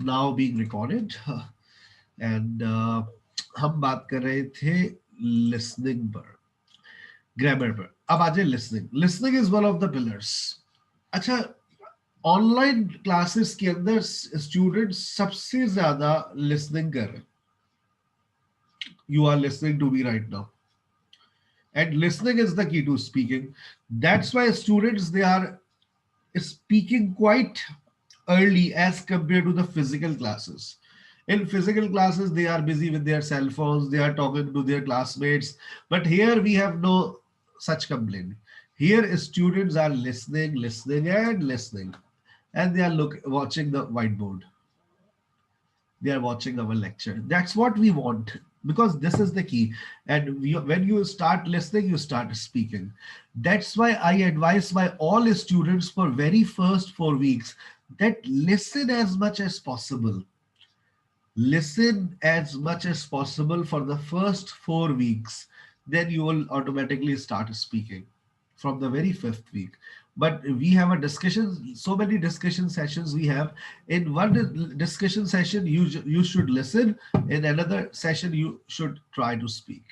now being recorded and हम बात कर रहे थे listening पर, grammar पर. अब आ जाए listening. Listening is one of the pillars. अच्छा, ऑनलाइन क्लासेस के अंदर स्टूडेंट्स सबसे ज्यादा लिसनिंग कर रहे हैं. You are listening to me right now. And listening is the key to speaking. That's why students, they are speaking quite early as compared to the physical classes. In physical classes, they are busy with their cell phones, they are talking to their classmates. But here we have no such complaint. Here students are listening, listening, and listening. And they are watching the whiteboard. They are watching our lecture. That's what we want, because this is the key. And when you start listening, you start speaking. That's why I advise my all students for very first 4 weeks that listen as much as possible. Listen as much as possible for the first 4 weeks. Then you will automatically start speaking from the very fifth week. But we have a discussion, so many discussion sessions we have. In one discussion session, you should listen. In another session, you should try to speak.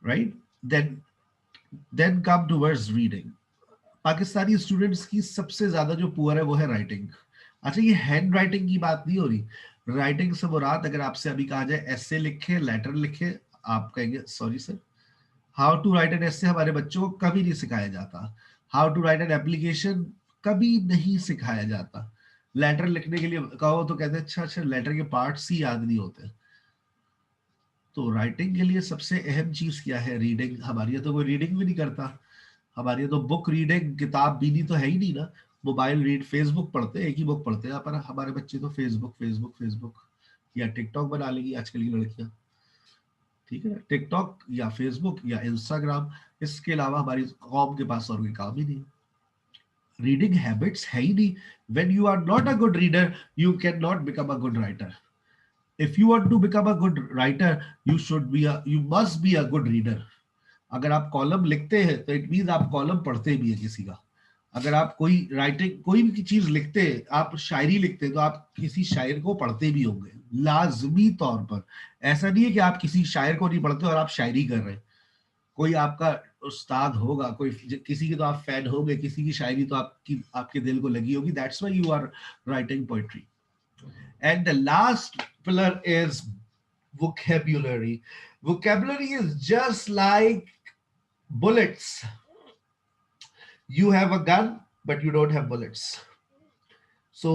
Right? Then come towards reading. Pakistani students की सबसे ज्यादा जो poor है वो है writing. अच्छा, ये hand writing की बात नहीं हो रही. राइटिंग से मुराद, अगर आपसे अभी कहा जाए एसे लिखे, लेटर लिखे, आप कहेंगे sorry sir. How to write an essay हमारे बच्चों को कभी नहीं सिखाया जाता. How to write an application कभी नहीं सिखाया जाता. लेटर लिखने के लिए कहो तो कहते हैं अच्छा अच्छा, लेटर के पार्ट्स ही याद नहीं होते. तो राइटिंग के लिए सबसे अहम चीज क्या है? रीडिंग. हमारे यहाँ तो कोई रीडिंग भी नहीं करता. हमारे यहाँ तो बुक रीडिंग, किताब बीनी तो है ही नहीं ना. मोबाइल रीड, फेसबुक पढ़ते हैं, एक ही बुक पढ़ते हैं. पर हमारे बच्चे तो फेसबुक फेसबुक फेसबुक या टिकटॉक बना लेगी आजकल की लड़कियां. ठीक है ना, टिकटॉक या फेसबुक या इंस्टाग्राम. इसके अलावा हमारी कौम के पास और कोई काम ही नहीं. रीडिंग हैबिट्स है ही नहीं. When you are not a good reader, you can not become a good writer. If you want to become a good writer, you must be a good reader. अगर आप कॉलम लिखते हैं तो it mean आप column पढ़ते भी है किसी का. अगर आप कोई राइटिंग, कोई भी चीज लिखते हैं, आप शायरी लिखते हैं, तो आप किसी शायर को पढ़ते भी होंगे लाजमी तौर पर. ऐसा नहीं है कि आप किसी शायर को नहीं पढ़ते और आप शायरी कर रहे हैं. कोई आपका उस्ताद होगा, कोई किसी के तो आप फैन होंगे, किसी की शायरी तो आपके दिल को लगी होगी. That's why you are writing poetry. And the last pillar is vocabulary. Vocabulary is just like bullets. You have a gun, but you don't have bullets. So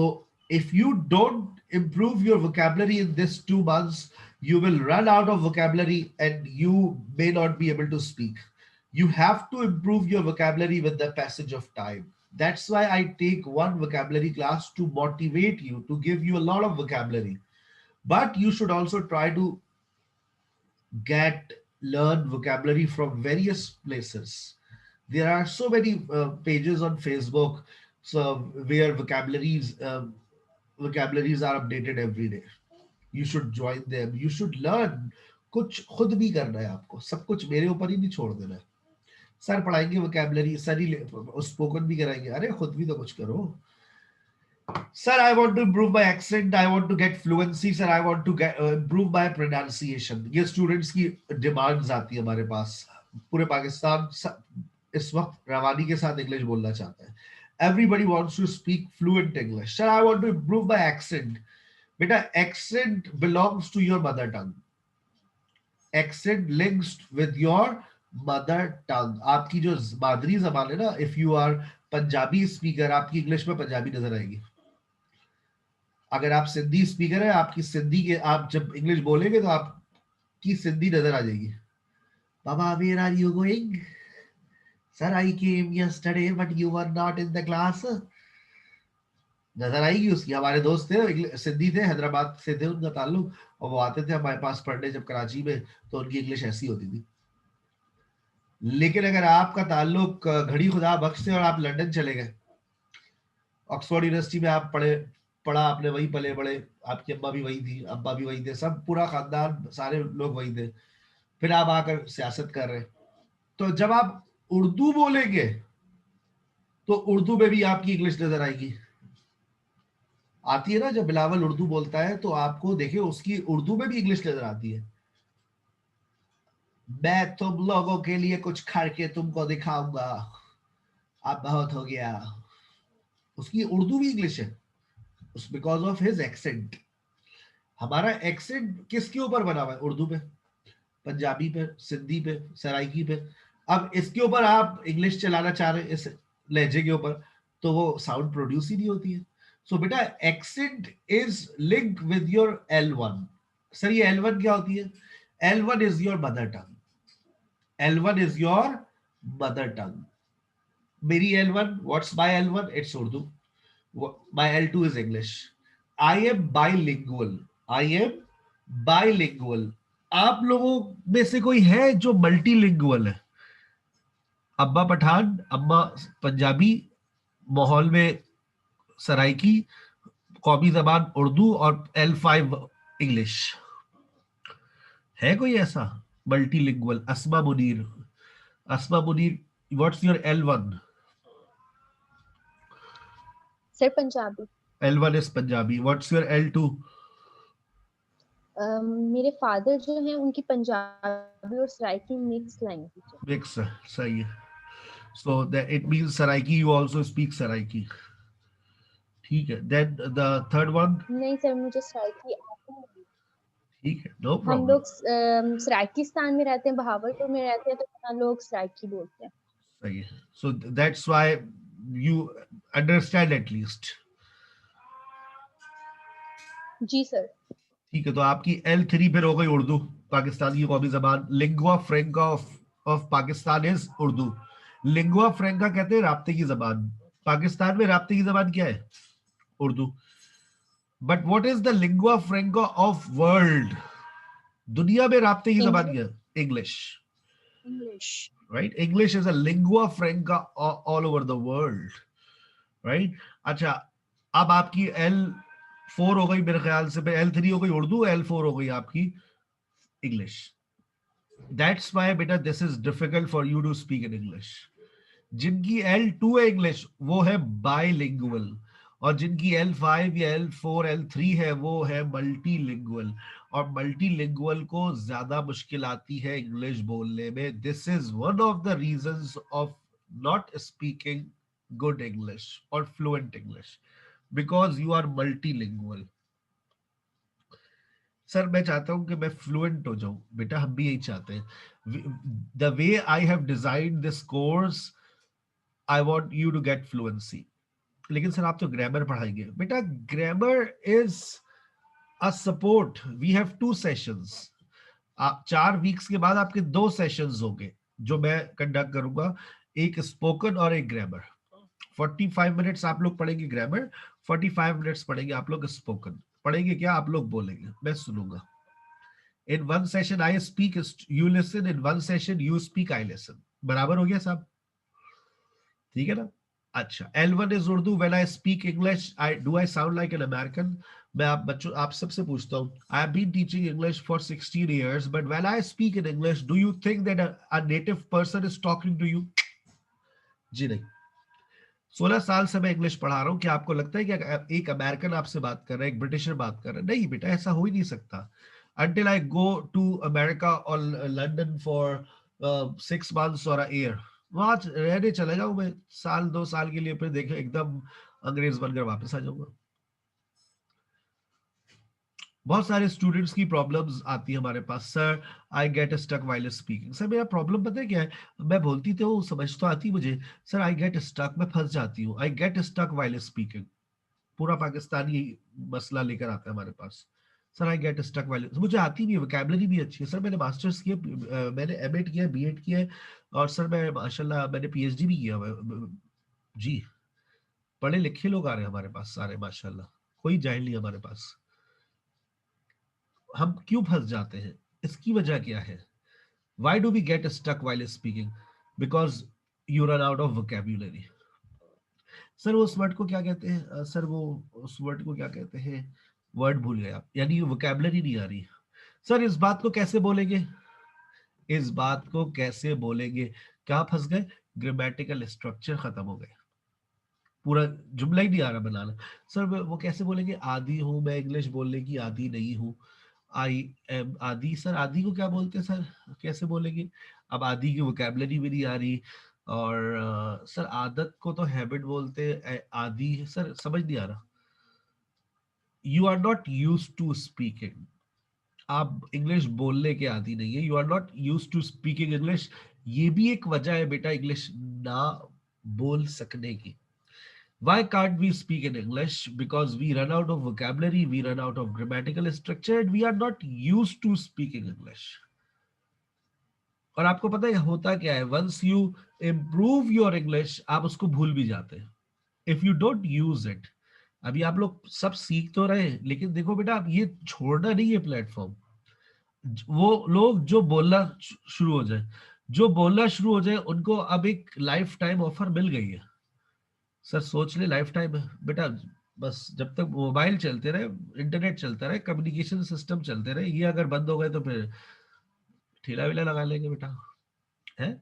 if you don't improve your vocabulary in this 2 months, you will run out of vocabulary and you may not be able to speak. You have to improve your vocabulary with the passage of time. That's why I take one vocabulary class to motivate you, to give you a lot of vocabulary. But you should also try to learn vocabulary from various places. There are so many pages on Facebook, so where vocabularies are updated every day. You should join them. You should learn. कुछ खुद भी करना है आपको. सब कुछ मेरे ऊपर ही नहीं छोड़ देना है. सर पढ़ाएंगे vocabulary, सर ही स्पोकन भी कराएंगे. अरे खुद भी तो कुछ करो. Sir, I want to improve my accent. I want to get fluency. Sir, I want to get improve my pronunciation. ये students की demands आती है हमारे पास. पूरे पाकिस्तान इस वक्त रवानी के साथ इंग्लिश बोलना चाहता है. Everybody wants to speak fluent English. Sir, I want to improve my accent. बेटा, accent belongs to your mother tongue. Accent links with your mother tongue. आपकी जो मादरी ज़बान है ना, if you are Punjabi speaker, आपकी इंग्लिश में पंजाबी नजर आएगी. अगर आप सिंधी स्पीकर है, आपकी सिंधी के आप जब इंग्लिश बोलेंगे तो आपकी सिंधी नजर आ जाएगी. बाबा, where are you going? Sir, I came yesterday, but you were not in the class. नजर आएगी उसकी. हमारे दोस्त थे, सिंधी थे, हैदराबाद से थे उनका ताल्लुक, और वो आते थे हमारे पास पढ़ने जब कराची में, तो उनकी इंग्लिश ऐसी होती थी. लेकिन अगर आपका ताल्लुक घड़ी खुदा बख्श से और आप लंदन चले गए, ऑक्सफोर्ड यूनिवर्सिटी में आप पढ़ा आपने, वही पले बड़े, आपकी अम्मा भी वही थी, अब्बा भी वही थे, सब पूरा खानदान, सारे लोग वही थे, फिर आप आकर सियासत कर रहे, तो जब आप उर्दू बोलेंगे तो उर्दू में भी आपकी इंग्लिश नजर आएगी. आती है ना, जब बिलावल उर्दू बोलता है तो आपको देखिए उसकी उर्दू में भी इंग्लिश नजर आती है। मैं तुम लोगों के लिए कुछ करके तुमको दिखाऊंगा, अब बहुत हो गया। उसकी उर्दू भी इंग्लिश है, उस बिकॉज ऑफ हिज एक्सेंट। हमारा एक्सेंट किसके ऊपर बना हुआ है? उर्दू पे, पंजाबी पे, सिंधी पे, सराइकी पे। अब इसके ऊपर आप इंग्लिश चलाना चाह रहे हैं इस लहजे के ऊपर, तो वो साउंड प्रोड्यूस ही नहीं होती है। सो बेटा accent is link with your L1। Sir ये L1 क्या होती है? L1 is your mother tongue. L1 is your mother tongue. मेरी L1, what's my L1? It's Urdu. My L2 is English. I am bilingual. I am bilingual. आप लोगों में से कोई है जो मल्टीलिंगुअल है? अब्बा पठान, अम्मा पंजाबी, माहौल में सराइकी, कौमी जबान उर्दू और L5 इंग्लिश। है कोई ऐसा multilingual? Asma Munir, Asma Munir, what's your L1? Sir Punjabi. L1 is Punjabi. What's your L2? मेरे फादर जो हैं उनकी पंजाबी और सराइकी मिक्स लैंग्वेज है। मिक्स, सही है। So that it means Saraiki, you also speak Saraiki. ठीक है। Then the third one. नहीं सर मुझे सराइकी आता नहीं। ठीक है, no हम problem. लोग सराइकीस्तान में रहते हैं, बहावलपुर में रहते हैं, तो यहाँ लोग सराइकी बोलते हैं। सही है। So that's why you understand at least. जी सर। ठीक है, तो आपकी L3 फिर हो गई उर्दू, पाकिस्तान की कौमी जबान। Lingua franca of Pakistan is Urdu. Lingua franca कहते हैं राब्ते की जबान। पाकिस्तान में राब्ते की जबान क्या है? Urdu. But what is the lingua franca of world? दुनिया में राब्ते की जबान क्या है? English. English. Right? English is a lingua franca all over the world. Right? अच्छा, अब आपकी L4 हो गई मेरे ख्याल से, L3 हो गई उर्दू, L4 हो गई आपकी इंग्लिश। That's why बेटा this is difficult for you to speak in English. जिनकी L2 है इंग्लिश, वो है बाइलिंगुअल, और जिनकी L5 या L4 L3 है वो है मल्टीलिंगुअल। और मल्टीलिंगुअल को ज्यादा मुश्किल आती है इंग्लिश बोलने में। This is one of the reasons of not speaking good English और fluent English, because you are multilingual. Sir मैं चाहता हूं कि मैं फ्लुएंट हो जाऊं। बेटा हम भी यही चाहते हैं। The way I have design this course, I want you to get fluency. लेकिन सर आप तो ग्रामर पढ़ाएंगे। बेटा grammar is a support. We have 2 sessions. आप 4 वीक्स के बाद आपके 2 सेशंस होंगे जो मैं कंडक्ट करूंगा, एक स्पोकन और एक ग्रामर। 45 मिनट्स आप लोग पढ़ेंगे ग्रामर, 45 मिनट्स पढ़ेंगे आप लोग स्पोकन। पढ़ेंगे क्या? आप लोग बोलेंगे, मैं सुनूंगा। In one session I speak, you listen. In one session you speak, I listen. बराबर हो गया साहब? ठीक है ना? अच्छा, L1 is Urdu. When I speak English, I do I sound like an American? मैं आप बच्चों आप सबसे पूछता हूँ, I have been teaching English for 16 years, but when I speak in English, do you think that a native person is talking to you? जी नहीं। 16 साल से मैं इंग्लिश पढ़ा रहा हूँ। क्या आपको लगता है कि एक अमेरिकन आपसे बात कर रहा है, एक ब्रिटिशर बात कर रहा है? नहीं बेटा, ऐसा हो ही नहीं सकता। Until I go to America or London for 6 months or a year, वहां रहने चले जाऊं मैं साल 2 साल के लिए, फिर देखे एकदम अंग्रेज बनकर वापस आ जाऊंगा। बहुत सारे स्टूडेंट्स की प्रॉब्लम्स आती है हमारे पास। Sir I get stuck while speaking. Sir मेरा प्रॉब्लम पता है क्या है? मैं बोलती तो समझ तो आती मुझे, सर आई गेट स्टक, मैं फंस जाती हूँ। I get stuck while speaking. पूरा पाकिस्तानी मसला लेकर आता है हमारे पास। Sir I get stuck while, मुझे आती नहीं है, वोकैबुलरी भी अच्छी है। सर मैंने मास्टर्स किया, मैंने एमएड किया, बीएड किया है, और सर मैं माशाल्लाह मैंने पीएचडी भी किया हुआ है। जी, पढ़े लिखे लोग आ रहे हैं हमारे पास सारे माशाल्लाह, कोई जाहिल नहीं हमारे पास। हम क्यों फंस जाते हैं? इसकी वजह क्या है? Why do we get stuck while speaking? Because you run out of vocabulary. Sir वो उस वर्ड को क्या कहते हैं? सर वो उस वर्ड को क्या कहते हैं? वर्ड भूल गए आप, यानी वोकैबुलरी नहीं आ रही। सर इस बात को कैसे बोलेंगे? इस बात को कैसे बोलेंगे? क्या फंस गए? ग्रामेटिकल स्ट्रक्चर खत्म हो गए। पूरा जुमला ही नहीं आ रहा बनाना। सर वो कैसे बोलेंगे, आदी हूँ मैं, इंग्लिश बोलने की आदी नहीं हूँ। आई एम आदी। सर आदी को क्या बोलते हैं सर, कैसे बोलेंगे? अब आदी की वोकेबलरी भी नहीं आ रही। और सर आदत को तो हैबिट बोलते हैं, आदी सर समझ नहीं आ रहा। You are not use to speaking, आप इंग्लिश बोलने के आदी नहीं है, you are not use to speaking English. ये भी एक वजह है बेटा इंग्लिश ना बोल सकने की। Why can't we speak in English? Because we run out of vocabulary, we run out of grammatical structure, and we are not used to speaking English. और आपको पता है होता क्या है, once you improve your English, आप उसको भूल भी जाते हैं। If you don't use it, अभी आप लोग सब सीख तो रहे हैं, लेकिन देखो बेटा आप ये छोड़ना नहीं है प्लेटफॉर्म। वो लोग जो बोलना शुरू हो जाए, जो बोलना शुरू हो जाए, उनको अब एक लाइफ टाइम ऑफर मिल गई है। सर सोच ले, लाइफ टाइम बेटा, बस जब तक मोबाइल चलते रहे, इंटरनेट चलता रहे, कम्युनिकेशन सिस्टम चलते रहे, ये अगर बंद हो गए तो फिर ठेला वेला लगा लेंगे बेटा, है।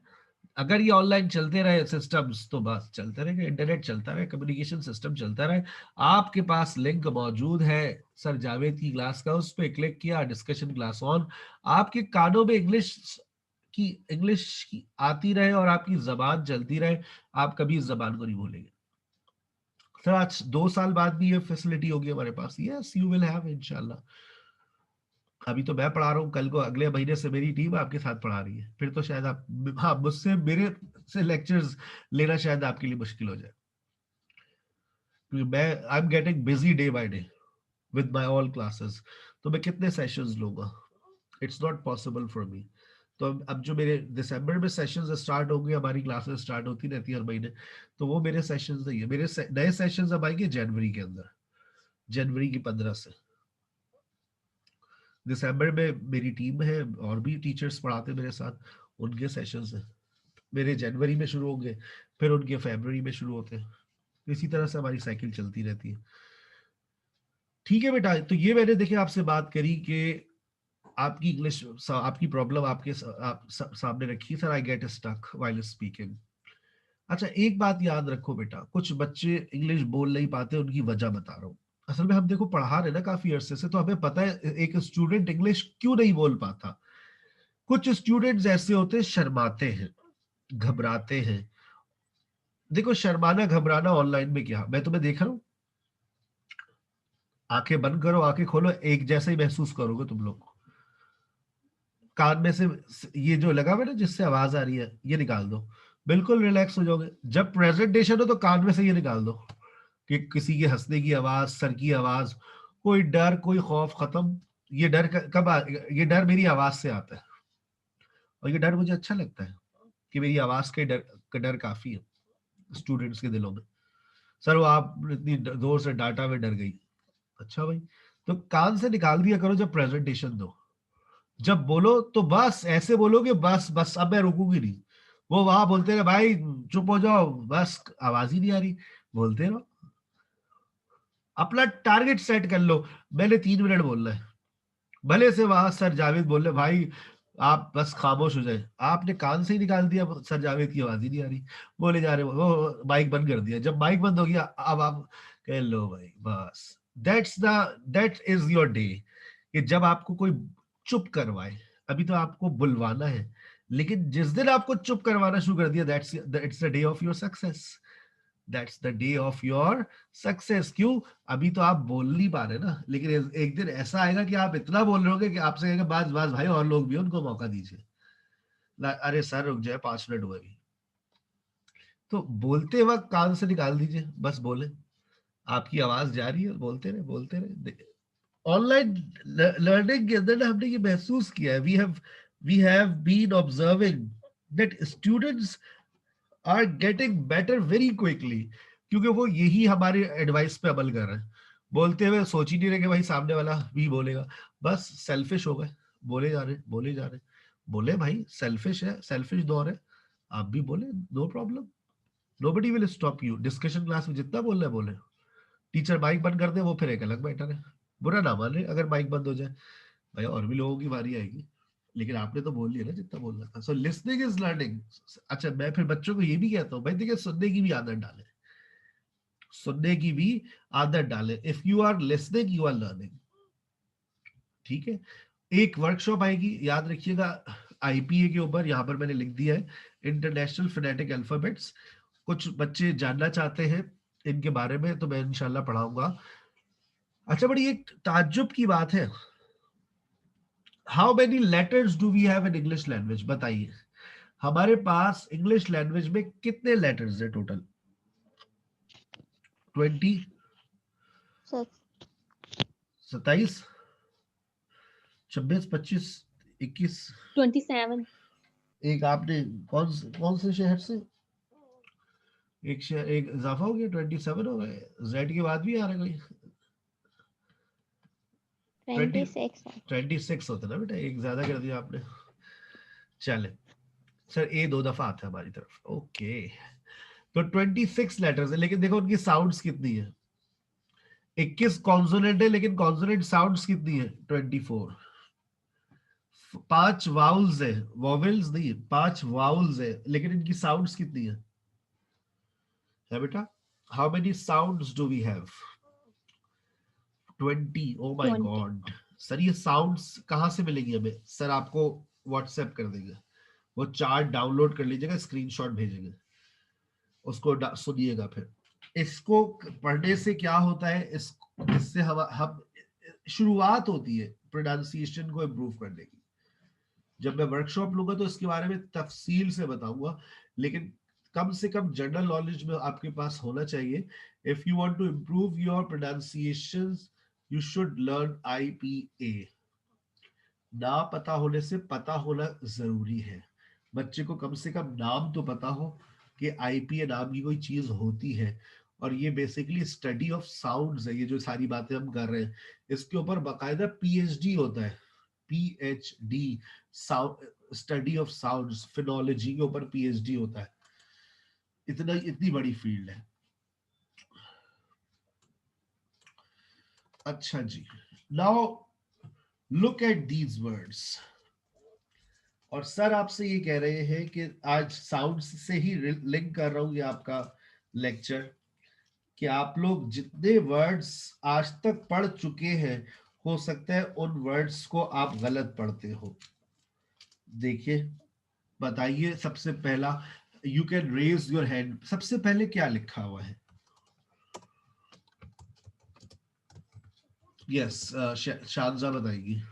अगर ये ऑनलाइन चलते रहे सिस्टम्स तो बस चलते रहेंगे, इंटरनेट चलता रहे, कम्युनिकेशन सिस्टम चलता रहे। आपके पास लिंक मौजूद है सर जावेद की क्लास का, उस पर क्लिक किया, डिस्कशन क्लास ऑन। आपके कानों में इंग्लिश की आती रहे और आपकी जबान चलती रहे, आप कभी इस जबान को नहीं भूलेंगे। सर आज 2 साल बाद भी ये फैसिलिटी होगी हमारे पास, यस यू विल हैव इंशाल्लाह। अभी तो मैं पढ़ा रहा हूँ, कल को अगले महीने से मेरी टीम आपके साथ पढ़ा रही है, फिर तो शायद आप, हाँ मुझसे मेरे से लेक्चर्स लेना शायद आपके लिए मुश्किल हो जाए, क्योंकि मैं I am getting busy day by day with my all classes. तो मैं कितने सेशंस लूंगा, it's not possible for me. तो अब जो मेरे दिसंबर में सेशंस स्टार्ट होंगे, हमारी क्लासेस स्टार्ट होती रहती है हर महीने, तो वो मेरे सेशंस नहीं है, मेरे नए सेशंस अब आएंगे जनवरी के अंदर, जनवरी की 15 से। दिसंबर में मेरी टीम है और भी टीचर्स पढ़ाते हैं मेरे साथ, उनके सेशंस हैं, मेरे जनवरी में शुरू होंगे, फिर उनके फरवरी में शुरू होते हैं। इसी तरह से हमारी साइकिल चलती रहती है। ठीक है बेटा, तो ये मैंने देखिए आपसे बात करी कि आपकी इंग्लिश, आपकी प्रॉब्लम आपके सामने रखी। Sir I get stuck while speaking. अच्छा एक बात याद रखो बेटा, कुछ बच्चे इंग्लिश बोल नहीं पाते, उनकी वजह बता रहा हूँ। असल में हम देखो पढ़ा रहे ना काफी अरसे से, तो हमें पता है एक स्टूडेंट इंग्लिश क्यों नहीं बोल पाता। कुछ स्टूडेंट्स ऐसे होते हैं, शर्माते हैं, घबराते हैं। देखो शर्माना घबराना ऑनलाइन में क्या, मैं तुम्हें देख रहा हूँ, आंखें बंद करो आंखें खोलो, एक जैसा ही महसूस करोगे तुम लोग। कान में से ये जो लगा हुआ है ना जिससे आवाज आ रही है, ये निकाल दो, बिल्कुल रिलैक्स हो जाओगे। जब प्रेजेंटेशन हो तो कान में से ये निकाल दो, कि किसी के हंसने की आवाज, सर की आवाज, कोई डर कोई खौफ खत्म। ये डर ये डर मेरी आवाज से आता है, और ये डर मुझे अच्छा लगता है कि मेरी आवाज का डर काफी है स्टूडेंट्स के दिलों में। सर वो आप इतनी जोर से डांटा में डर गई, अच्छा भाई, तो कान से निकाल दिया करो जब प्रेजेंटेशन दो। जब बोलो तो बस ऐसे बोलो कि बस बस अब मैं रुकूंगी नहीं। वो वहां बोलते रहे भाई चुप हो जाओ, बस आवाज ही नहीं आ रही, बोलते रहो। अपना टारगेट सेट कर लो, मैंने 3 मिनट बोलना है, भले से वहां सर जावेद बोल रहे भाई आप बस खामोश हो जाए, आपने कान से ही निकाल दिया, सर जावेद की आवाज ही नहीं आ रही, बोले जा रहे, वो माइक बंद कर दिया। जब माइक बंद हो गया अब आप कह लो भाई बस, दैट इज योर डे, कि जब आपको कोई चुप करवाए। अभी तो आपको बुलवाना है, लेकिन जिस दिन आपको चुप करवाना शुरू कर दिया, that's the day of your success, that's the day of your success. क्यों? अभी तो आप बोल नहीं पा रहे ना, लेकिन एक दिन ऐसा आएगा कि आप इतना बोल रहे होगे कि आपसे कहेंगे बस बस भाई और लोग भी हैं, उनको मौका दीजिए। अरे सर रुक जाए 5 मिनट हुए अभी। तो बोलते वक्त कान से निकाल दीजिए, बस बोले, आपकी आवाज जा रही है, बोलते रहे बोलते रहे। ऑनलाइन लर्निंग के अंदर ना हमने ये महसूस किया है, we have been observing that students are getting better very quickly, क्योंकि वो यही हमारे एडवाइस पे अमल कर रहे हैं। बोलते हुए सोच ही नहीं रहे कि भाई सामने वाला भी बोलेगा, बस सेल्फिश हो गए, बोले जा रहे बोले जा रहे। बोले भाई सेल्फिश है, सेल्फिश दौर है, आप भी बोले, no problem, nobody will stop you. Discussion class में जितना बोलना है बोले, टीचर माइक बंद कर दे वो फिर एक अलग मैटर है, बुरा ना मान ले अगर माइक बंद हो जाए, भाई और भी लोगों की बारी आएगी, लेकिन आपने तो बोल लिया ना जितना बोलना था। सो लिसनिंग इज लर्निंग। अच्छा मैं फिर बच्चों को ये भी कहता हूँ भाई देखिए सुनने की भी आदत डालें। सुनने की भी आदत डालें. If you are listening you are learning. ठीक है. एक वर्कशॉप आएगी, याद रखिएगा, आईपीए के ऊपर. यहाँ पर मैंने लिख दिया है इंटरनेशनल फोनेटिक अल्फाबेट्स. कुछ बच्चे जानना चाहते हैं इनके बारे में, तो मैं इंशाल्लाह पढ़ाऊंगा. अच्छा, बड़ी एक ताज्जुब की बात है, how many letters do we have in English language? बताइए, हमारे पास इंग्लिश लैंग्वेज में कितने लेटर्स है टोटल? 20, 27, 26, 25, 21. 27. एक आपने कौन से शहर से? एक शहर, एक इजाफा हो गया, 27 हो गए. जेड के बाद भी आ रहा है कोई? 26. 26 होता ना बेटा, एक ज्यादा कर दिया आपने. चले सर, ए 2 दफा आता है हमारी तरफ. ओके, तो 26 लेटर्स है, लेकिन देखो उनकी साउंड्स कितनी है. 21 कॉन्सोनेंट है, लेकिन कॉन्सोनेंट साउंड्स कितनी है? 24. 5 वाउल्स है, वॉवेल्स नहीं, 5 वाउल्स है, लेकिन इनकी साउंड्स कितनी है बेटा? How many sounds do we have? 20. Oh my 20. God sir, ये साउंड्स कहाँ से मिलेंगी हमें? सर आपको व्हाट्सएप कर देंगे, वो चार्ट डाउनलोड कर लीजिएगा, स्क्रीनशॉट भेजेंगे, उसको सुनिएगा. फिर इसको पढ़ने से क्या होता है, इससे हम शुरुआत होती है प्रोनाउंसिएशन को इम्प्रूव करने की. जब मैं वर्कशॉप लूंगा तो इसके बारे में तफसील से बताऊंगा, लेकिन कम से कम जनरल नॉलेज में आपके पास होना चाहिए. If you want to improve your pronunciation you should learn IPA. ना पता होने से पता होना जरूरी है. बच्चे को कम से कम नाम तो पता हो कि आईपीए नाम की कोई चीज होती है. और ये बेसिकली स्टडी ऑफ साउंड्स है. ये जो सारी बातें हम कर रहे हैं, इसके ऊपर बाकायदा पीएचडी होता है. PhD, study of sounds, phonology के ऊपर पीएचडी होता है. इतनी बड़ी फील्ड है. अच्छा जी, now look at these words. और सर आपसे ये कह रहे हैं कि आज साउंड्स से ही लिंक कर रहा हूं ये आपका लेक्चर, कि आप लोग जितने वर्ड्स आज तक पढ़ चुके हैं, हो सकता है उन वर्ड्स को आप गलत पढ़ते हो. देखिए, बताइए. सबसे पहला, you can raise your hand. सबसे पहले क्या लिखा हुआ है? यस, शानजा बताएगी.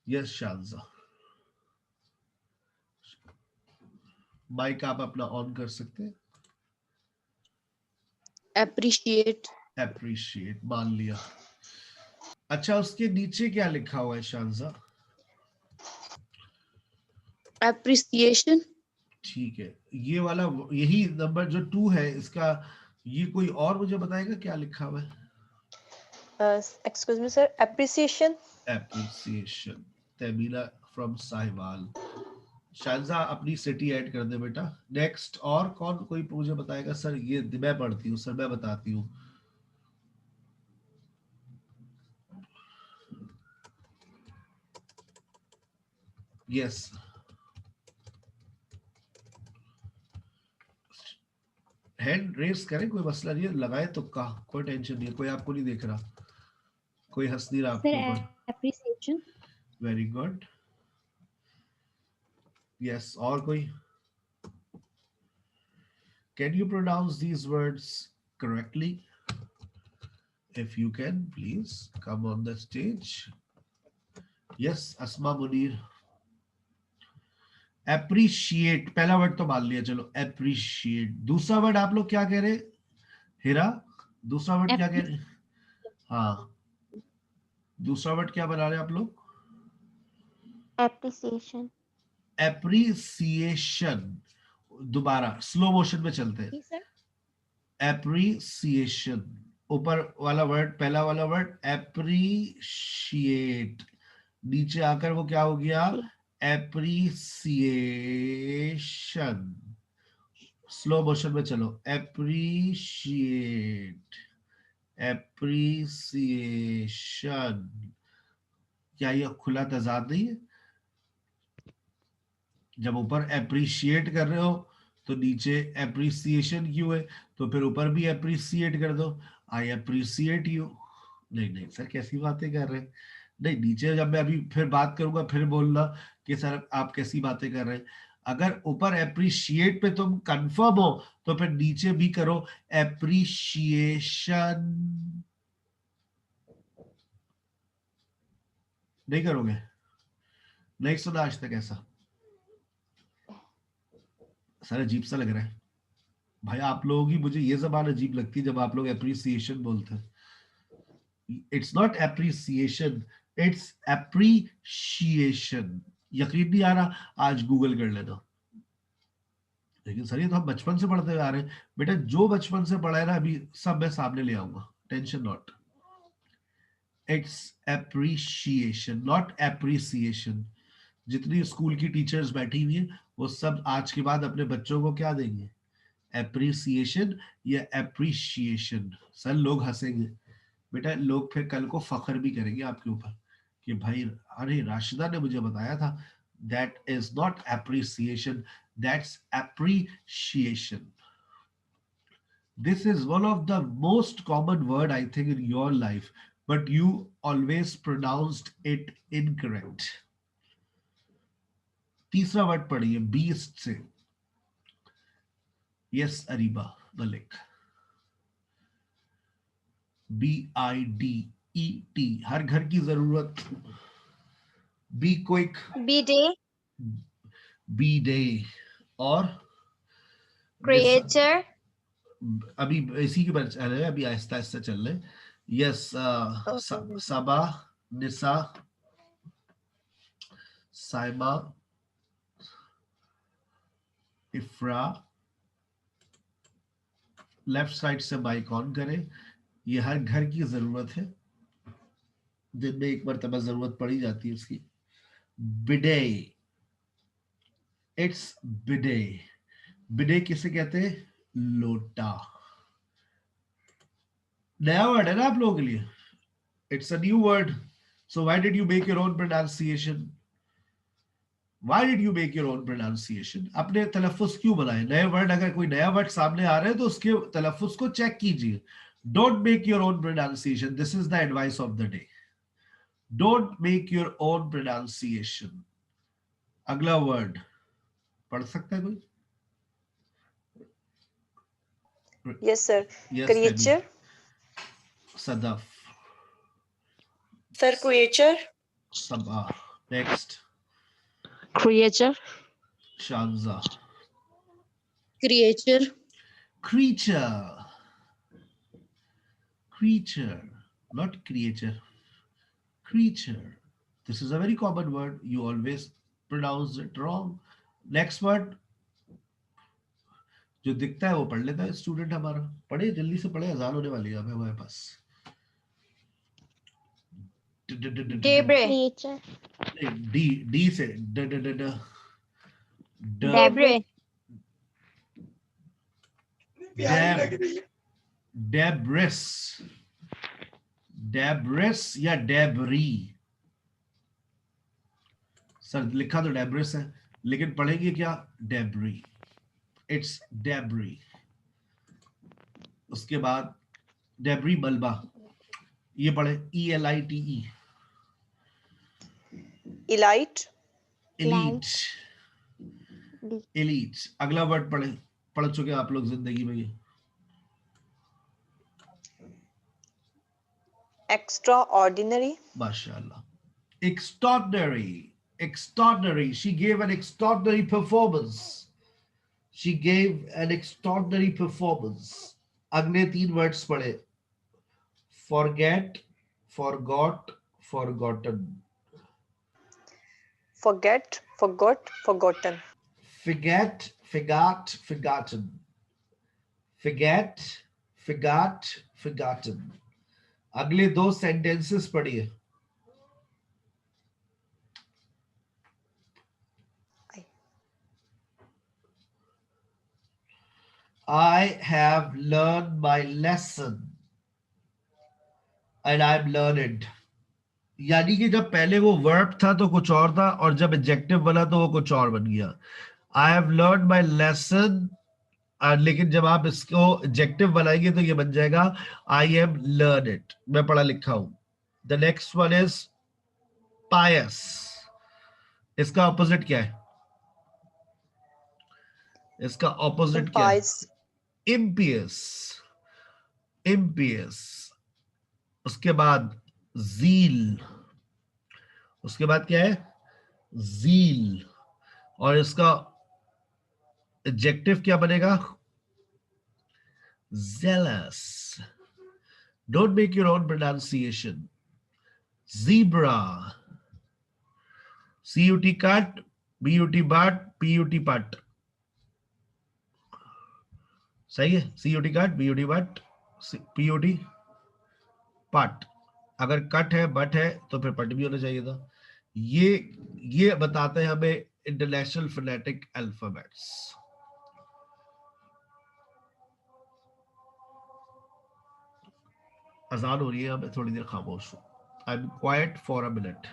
यस शानजा, माइक आप अपना ऑन कर सकते हैं. appreciate, एप्रिशिएट, मान लिया. अच्छा, उसके नीचे क्या लिखा हुआ है शानजा? appreciation, ठीक है, ये वाला, यही नंबर जो 2 है इसका, ये कोई और मुझे बताएगा क्या लिखा हुआ है? excuse me sir, appreciation, appreciation. Tamila from Sahiwal. Shanza अपनी सिटी ऐड कर दे बेटा. नेक्स्ट, और कौन कोई मुझे बताएगा? सर ये मैं पढ़ती हूँ सर, मैं बताती हूँ. यस, हैंड रेस करें, कोई मसला नहीं है, लगाए तो कहा, कोई टेंशन नहीं है, कोई आपको नहीं देख रहा, कोई हंस नहीं रहा आपके Sir, ऊपर. appreciation. Very good. यस, और कोई? Can you pronounce these words correctly? if you can please come on the stage. yes, asma munir. appreciate पहला वर्ड तो मान लिया, चलो appreciate. दूसरा वर्ड आप लोग क्या कह रहे? हिरा, दूसरा वर्ड क्या कह रहे? हाँ, दूसरा वर्ड क्या बना रहे आप लोग? Appreciation. एप्रिसिएशन. दोबारा स्लो मोशन में चलते हैं. जी सर. एप्रिसिएशन, ऊपर वाला वर्ड, पहला वाला वर्ड एप्रिशिएट, नीचे आकर वो क्या हो गया? एप्रिसिएशन. स्लो मोशन में चलो. Appreciate, appreciation. क्या ये खुला तजाद नहीं है? जब ऊपर एप्रिशिएट कर रहे हो तो नीचे एप्रिसिएशन क्यों है, तो फिर ऊपर भी एप्रिसिएट कर दो, आई एप्रिसिएट यू। नहीं नहीं सर कैसी बातें कर रहे हैं, नहीं नीचे जब मैं अभी फिर बात करूंगा फिर बोलना कि सर आप कैसी बातें कर रहे हैं। अगर ऊपर एप्रिशिएट पे तुम कंफर्म हो तो फिर नीचे भी करो एप्रिशिएशन। नहीं करोगे, नहीं सुना आज तक ऐसा, सर अजीब सा लग रहा है भाई आप लोगों की, मुझे ये जबान अजीब लगती है जब आप लोग एप्रिसिएशन बोलते हैं। It's not appreciation, it's appreciation. यकीन नहीं आ रहा, आज गूगल कर लेना। लेकिन सर ये तो हम बचपन से पढ़ते हुए आ रहे हैं बेटा, जो बचपन से पढ़ा है ना अभी सब मैं सामने ले आऊंगा, tension not. It's appreciation not appreciation. जितनी स्कूल की टीचर्स बैठी हुई है वो सब आज के बाद अपने बच्चों को क्या देंगे, एप्रिसिएशन या एप्रिशिएशन। सर लोग हंसेंगे बेटा, लोग फिर कल को फख्र भी करेंगे आपके ऊपर कि भाई अरे राशिदा ने मुझे बताया था। That is not appreciation, that's appreciation. This is one of the most common word I think in your life, but you always pronounced it incorrect. तीसरा वर्ड पढ़िए बीस्ट से। यस अरीबा मलिक, BIDET, हर घर की जरूरत। Be quick, Bidet, bidet, और creature, अभी इसी के बारे चल रहे हैं, अभी आहिस्ता आहिस्ता चल रहे। यस सबा, निसा, साइमा, इफ्रा। लेफ्ट साइड से माइक ऑन करें, ये हर घर की जरूरत है, दिन में एक मरतबा जरूरत पड़ी जाती है इसकी। बिडे, इट्स बिडे। बिडे किसे कहते हैं, लोटा। नया वर्ड है ना आप लोगों के लिए, it's a new word, so why did you make your own pronunciation, Why did you make your own pronunciation? अपने तलफ्फुज क्यों बनाए, नए वर्ड अगर कोई नया वर्ड सामने आ रहे हैं तो उसके तलफ्फुज को चेक कीजिए। Don't make your own pronunciation. This is the advice of the day. Don't make your own pronunciation. अगला वर्ड पढ़ सकता है कोई? Yes, sir. Yes, Creature. Sadaf. Sir, creature. Sabah. Next. Creature. Shanza. Creature. Creature. Creature, not creature. Creature. This is a very common word. You always pronounce it wrong. Next word. जो दिखता है वो पढ़ लेता है स्टूडेंट हमारा, पढ़े जल्दी से पढ़े, अजान होने वाली है हमारे पास। Debre, डी से Debre, डेब्रिस, डेब्रिस या डेबरी। सर लिखा तो डेब्रिस है लेकिन पढ़ेंगे क्या, डेबरी। It's debris. उसके बाद डेबरी मलबा, ये पढ़े ELITE, Elite. Elite, elite. अगला वर्ड पढ़े, पढ़ चुके आप लोग जिंदगी में ये। Extraordinary. माशाल्लाह, extraordinary, extraordinary. She gave an extraordinary performance. She gave an extraordinary performance. अगले तीन वर्ड्स पढ़े, forget, forgot, forgotten. Forget, forgot, forgotten. Forget, forgot, forgotten. Forget, forgot, forgotten. अगले दो सेंटेंसेस पढ़िए। I have learned my lesson and I'm learned. यानी कि जब पहले वो वर्ब था तो कुछ और था और जब एडजेक्टिव बना तो वो कुछ और बन गया। I have learned my lesson लेकिन जब आप इसको एडजेक्टिव बनाएंगे तो ये बन जाएगा आई एम लर्न इट, मैं पढ़ा लिखा हूं। द नेक्स्ट वन इज पायस। इसका ऑपोजिट क्या है? इसका ऑपोजिट क्या है? impious, इम्पियस। इम्पियस। उसके बाद जील। उसके बाद क्या है? जील। और इसका एडजेक्टिव क्या बनेगा? zealous. Don't make your own pronunciation. Zebra. C-U-T cut, B-U-T but, P-U-T put. सही है? C-U-T cut, B-U-T but, P-U-T पट। अगर कट है बट है तो फिर पट भी होना चाहिए था। ये बताते हैं हमें इंटरनेशनल फोनेटिक अल्फाबेट्स। अजान हो रही है, मैं थोड़ी देर खामोश हूं। I am quiet for a minute.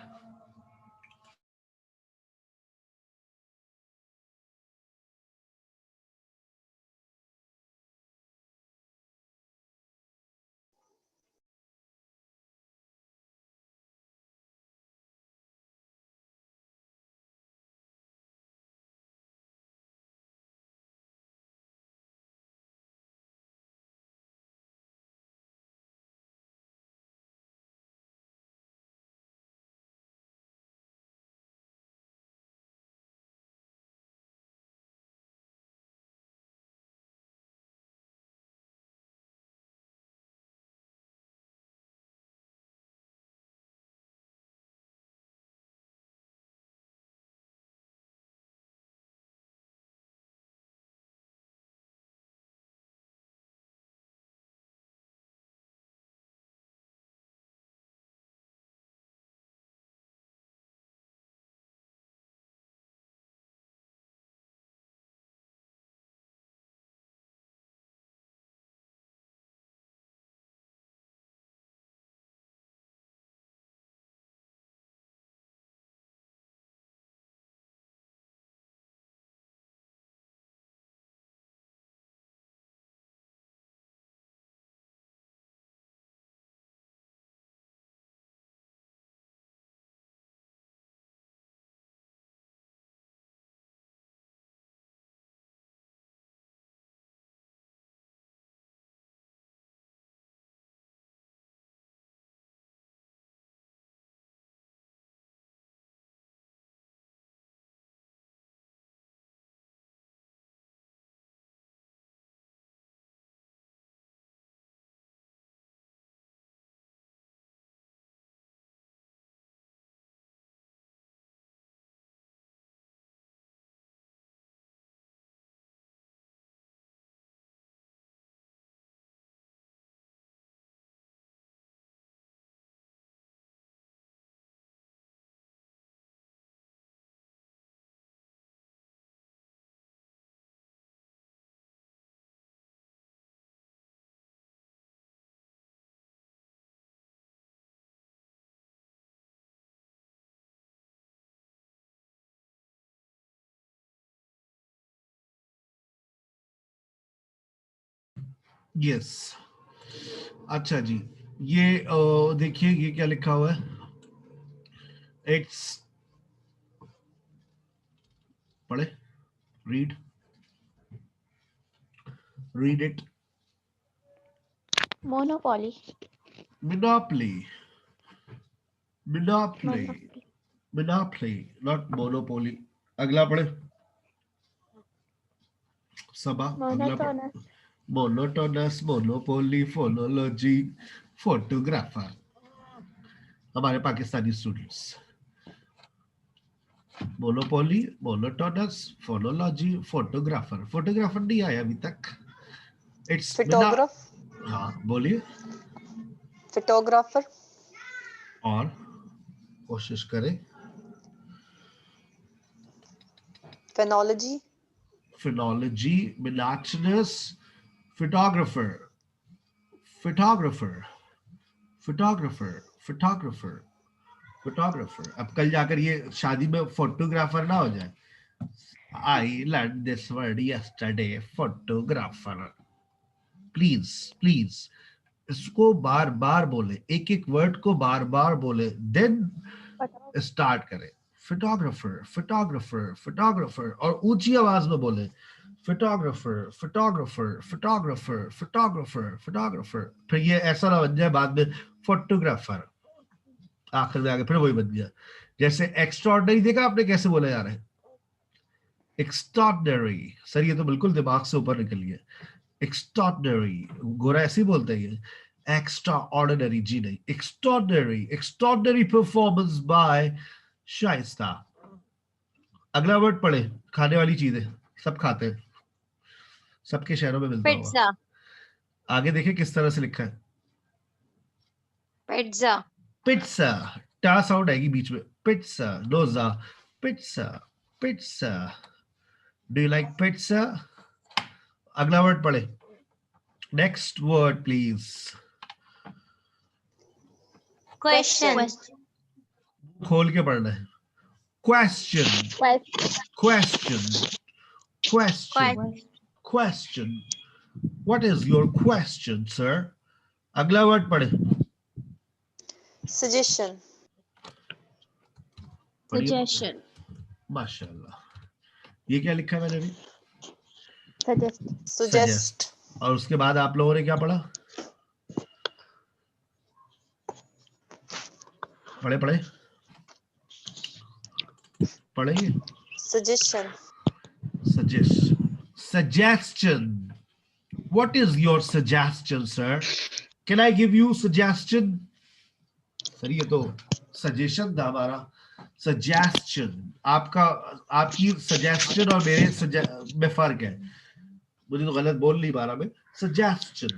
Yes. अच्छा जी, ये देखिए ये क्या लिखा हुआ है। इट्स, पढ़े, read, read it. Monopoly. Monopoly, monopoly, monopoly. Monopoly, not monopoly. अगला पढ़े। सबा, अगला पढ़। Monotonous. Monotonous, monopoly, phonology, photographer. हमारे Pakistani students. Monopoly, monotonous, phonology, photographer. Photographer नहीं आया अभी तक। इट्स बिना। photograph, हाँ बोलिए। photographer, और कोशिश करें। phenology, phenology, monotonous, photographer, photographer, photographer, photographer, photographer. अब कल जाकर ये शादी में फोटोग्राफर ना हो जाए। I learned this word yesterday. Photographer. Please इसको बार बार बोले, एक एक वर्ड को बार बार बोले, देन स्टार्ट करें. फोटोग्राफर फोटोग्राफर फोटोग्राफर, और ऊंची आवाज में बोले. Photographer photographer photographer photographer photographer. फिर ये ऐसा ना बन जाए बाद में फोटोग्राफर, आखिर में आगे फिर वही बन गया. जैसे एक्स्ट्राऑर्डिनरी देखा आपने कैसे बोला जा रहा है, एक्स्ट्राऑर्डिनरी. सर ये तो बिल्कुल दिमाग से ऊपर निकल गया. एक्स्ट्राऑर्डिनरी, गोरा ऐसे ही बोलते हैं. एक्स्ट्रा ऑर्डिनरी जी नहीं, extraordinary. Extraordinary performance by Shaista. अगला वर्ड पढ़े. खाने वाली चीजें सब खाते हैं, सबके शहरों में मिलता होगा. पिज्जा. आगे देखें किस तरह से लिखा है. पिज्जा. पिज्जा. टा साउंड आएगी बीच में. Pizza. Doja. Pizza. Pizza. Do you like pizza. अगला वर्ड पढ़े. Next word please. क्वेश्चन. खोल के पढ़ना है. Question. Question. Question. Question. What is your question, sir? अगला वर्ड पढ़े. suggestion, Suggestion. माशाल्लाह. ये क्या लिखा है मैंने अभी. suggest, और उसके बाद आप लोगों ने क्या पढ़ा. पढ़े पढ़े पढ़ेंगे. suggestion, suggestion. What is your suggestion, sir? Can I give you suggestion? Sir ये तो suggestion था हमारा. suggestion. आपकी suggestion और मेरे में फर्क है. मुझे तो गलत बोल नहीं पा रहा मैं. suggestion.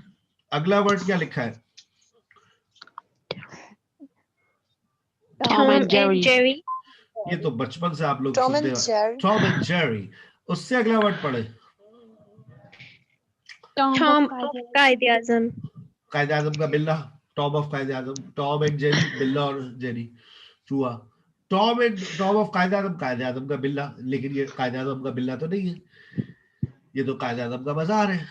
अगला वर्ड क्या लिखा है. Tom and Jerry. ये तो बचपन से आप लोग Tom and सुनते Jerry. हैं. Tom and Jerry. उससे अगला वर्ड पढ़े. Tom of Qaid-e-Azam. कायदे आजम का बिल्ला. टॉम ऑफ कायदे आजम. टॉम एंड जेरी, बिल्ला और जेरी चूहा. टॉम ऑफ कायदे आजम का बिल्ला. लेकिन ये कायदे आजम का बिल्ला तो नहीं है, ये तो कायदे आजम का बाजार है.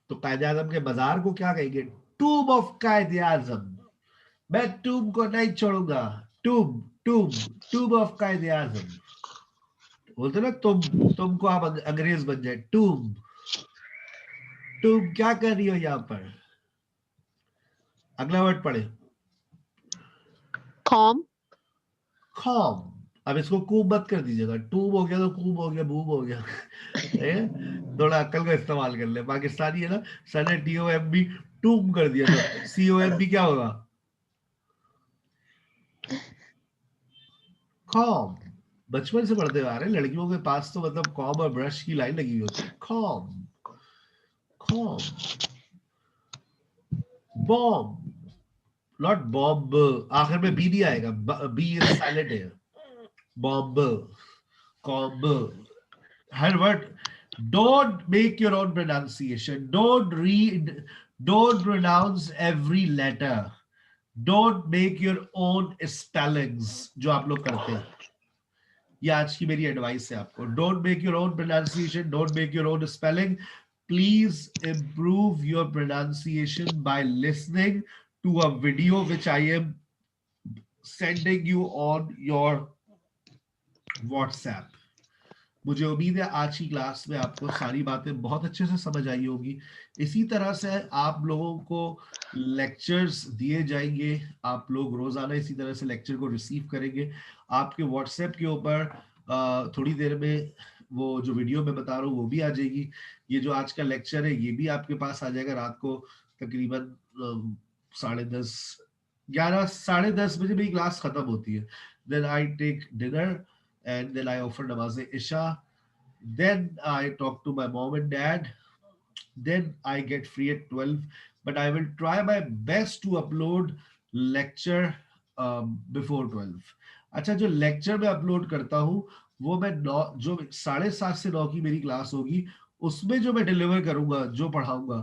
तो कायदे आजम के बाजार को क्या कहेंगे. टूब ऑफ कायदे आजम. मैं टूब को नहीं छोड़ूंगा. टूब ऑफ कायदे आजम. बोलते ना तुमको आप अंग्रेज बन जाए. टूब क्या कर रही हो यहाँ पर. अगला वर्ड पढ़े. Calm. अब इसको कूब मत कर दीजिएगा. टूब हो गया तो कूब हो गया, बूब हो गया. थोड़ा अक्ल का इस्तेमाल कर ले. पाकिस्तानी है ना, सर ने TOMB टूब कर दिया तो COMB क्या होगा. कॉम. बचपन से पढ़ते आ रहे हैं. लड़कियों के पास तो मतलब कॉम और ब्रश की लाइन लगी हुई होती है. कॉम. बॉम्ब. Not bomb. आखिर में बी नहीं आएगा. बी इज साइलेंट है. Bomb. Comb. Her word. Don't make your own pronunciation. Don't pronounce every letter. Don't make your own spellings जो आप लोग करते हैं. ये आज की मेरी एडवाइस है आपको. Don't make your own pronunciation. Don't make your own spelling. Please improve your pronunciation by listening to a video which I am sending you on your WhatsApp. मुझे उम्मीद है आज की क्लास में आपको सारी बातें बहुत अच्छे से समझ आई होगी. इसी तरह से आप लोगों को लेक्चर्स दिए जाएंगे. आप लोग रोजाना इसी तरह से लेक्चर को रिसीव करेंगे. आपके व्हाट्सएप के ऊपर थोड़ी देर में वो जो वीडियो मैं बता रहा हूँ वो भी आ जाएगी. ये जो आज का लेक्चर है ये भी आपके पास आ जाएगा रात को तकरीबन 10:30 साढ़े 10 बजे मेरी क्लास खत्म होती है. Then I take dinner and then I offer namaz isha. Then I talk to my mom and dad. Then I get free at 12. But I will try my best to upload lecture before 12. अच्छा, जो lecture मैं upload करता हूँ वो मैं 9 जो 7:30 से 9 की मेरी क्लास होगी उसमें जो मैं डिलीवर करूंगा, जो पढ़ाऊंगा,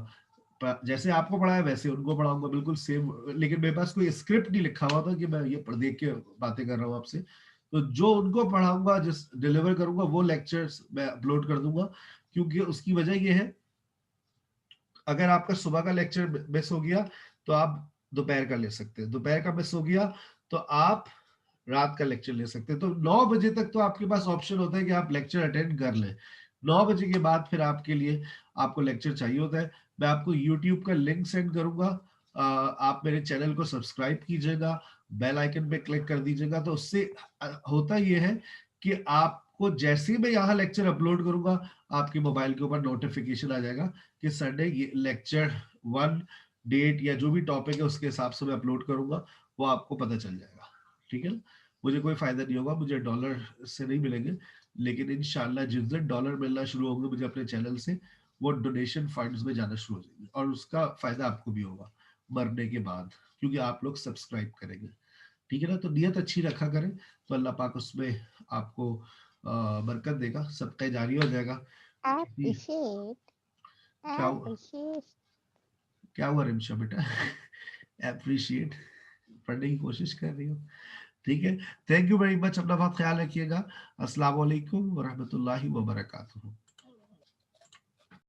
जैसे आपको पढ़ाया वैसे उनको पढ़ाऊंगा, बिल्कुल सेम. लेकिन मेरे पास कोई स्क्रिप्ट नहीं लिखा हुआ था कि मैं ये देख के बातें कर रहा हूँ आपसे. तो जो उनको पढ़ाऊंगा, जिस डिलीवर करूंगा, वो लेक्चर्स मैं अपलोड कर दूंगा। क्योंकि उसकी वजह ये है, अगर आपका सुबह का लेक्चर मिस हो गया तो आप दोपहर का ले सकते हैं, दोपहर का मिस हो गया तो आप रात का लेक्चर ले सकते हैं। तो 9 बजे तक तो आपके पास ऑप्शन होता है कि आप लेक्चर अटेंड कर लें। 9 बजे के बाद फिर आपके लिए आपको लेक्चर चाहिए होता है। मैं आपको यूट्यूब का लिंक सेंड करूंगा, आप मेरे चैनल को सब्सक्राइब कीजिएगा, बेल आइकन पे क्लिक कर दीजिएगा। तो उससे होता ये है कि आपको जैसे ही मैं यहाँ लेक्चर अपलोड करूंगा, आपके मोबाइल के ऊपर नोटिफिकेशन आ जाएगा कि संडे ये लेक्चर 1 डेट या जो भी टॉपिक है उसके हिसाब से मैं अपलोड करूंगा, वो आपको पता चल जाएगा। ठीक है ना? मुझे कोई फायदा नहीं होगा, मुझे डॉलर से नहीं मिलेंगे, लेकिन इंशाल्लाह जिस दिन डॉलर मिलना शुरू होंगे मुझे अपने चैनल से, वो डोनेशन फंड्स में जाना शुरू हो जाएंगे, और उसका फायदा आपको भी होगा मरने के बाद, क्योंकि आप लोग सब्सक्राइब करेंगे। ठीक है ना? तो नियत अच्छी रखा करें तो अल्लाह पाक उसमें आपको बरकत देगा, सबका जारी हो जाएगा। Appreciate. क्या हुआ, Appreciate. क्या हुआ रिमशा बेटा? अप्रिशिएट पढ़ने की कोशिश कर रही हो, ठीक है। थैंक यू वेरी मच, अपना बहुत ख्याल रखिएगा। अस्सलाम वालेकुम व रहमतुल्लाहि व बरकातुहू।